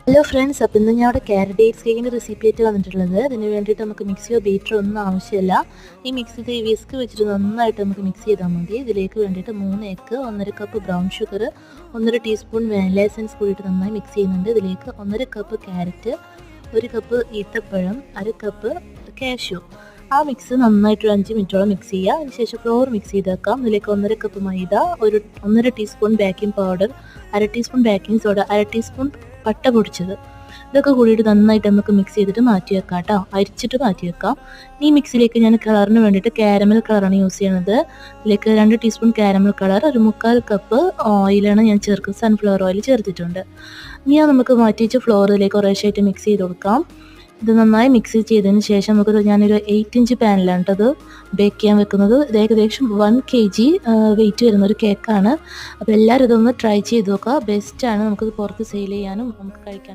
Hello friends, അപ്പോൾ ഇന്ന് ഞാൻ അവിടെ ക്യാരറ്റ് ഡേറ്റ്സ് കേക്കിൻ്റെ റെസിപ്പി ആയിട്ട് വന്നിട്ടുള്ളത്. അതിന് വേണ്ടിയിട്ട് നമുക്ക് മിക്സിയോ ബീറ്ററോ ഒന്നും ആവശ്യമില്ല. ഈ മിക്സിയിൽ വിസ്ക് വെച്ചിട്ട് നന്നായിട്ട് നമുക്ക് മിക്സ് ചെയ്താൽ മതി. ഇതിലേക്ക് വേണ്ടിയിട്ട് 3 egg, 1.5 cup brown sugar, 1.5 teaspoon vanilla essence കൂടിയിട്ട് നന്നായി മിക്സ് ചെയ്യുന്നുണ്ട്. ഇതിലേക്ക് 1.5 കപ്പ് ക്യാരറ്റ്, 1 കപ്പ് ഈത്തപ്പഴം, 1/2 കപ്പ് കാഷ്യൂ. ആ മിക്സ് നന്നായിട്ട് 5 മിനിറ്റോളം മിക്സ് ചെയ്യുക. അതിനുശേഷം ഫ്ലോർ മിക്സ് ചെയ്ത് വെക്കാം. ഇതിലേക്ക് 1.5 കപ്പ് മൈദ, 1.5 teaspoon baking powder, 1/2 teaspoon baking soda, 1/2 teaspoon പട്ട പൊടിച്ചത്, ഇതൊക്കെ കൂടിയിട്ട് നന്നായിട്ട് നമുക്ക് മിക്സ് ചെയ്തിട്ട് മാറ്റി വെക്കാം കേട്ടോ. അരിച്ചിട്ട് മാറ്റി വെക്കാം. ഈ മിക്സിയിലേക്ക് ഞാൻ കളറിന് വേണ്ടിയിട്ട് കാരമൽ കളറാണ് യൂസ് ചെയ്യുന്നത്. ഇതിലേക്ക് 2 ടീസ്പൂൺ കാരമൽ കളർ, 1/4 കപ്പ് ഓയിലാണ് ഞാൻ ചേർക്കുന്നത്. സൺഫ്ലവർ ഓയിൽ ചേർത്തിട്ടുണ്ട്. ഇനി നമുക്ക് മാറ്റി വെച്ച ഫ്ലോറിലേക്ക് കുറേശ്ശായിട്ട് മിക്സ് ചെയ്ത് കൊടുക്കാം. ഇത് നന്നായി മിക്സ് ചെയ്തതിന് ശേഷം ഞാനൊരു 8 ഇഞ്ച് പാനിലാണ് അത് ബേക്ക് ചെയ്യാൻ വെക്കുന്നത്. ഇത് ഏകദേശം 1 kg വെയിറ്റ് വരുന്ന ഒരു കേക്കാണ്. അപ്പോൾ എല്ലാവരും ഇതൊന്ന് ട്രൈ ചെയ്ത് നോക്കുക. ബെസ്റ്റാണ്. നമുക്കിത് പുറത്ത് സെയിൽ ചെയ്യാനും നമുക്ക് കഴിക്കാനും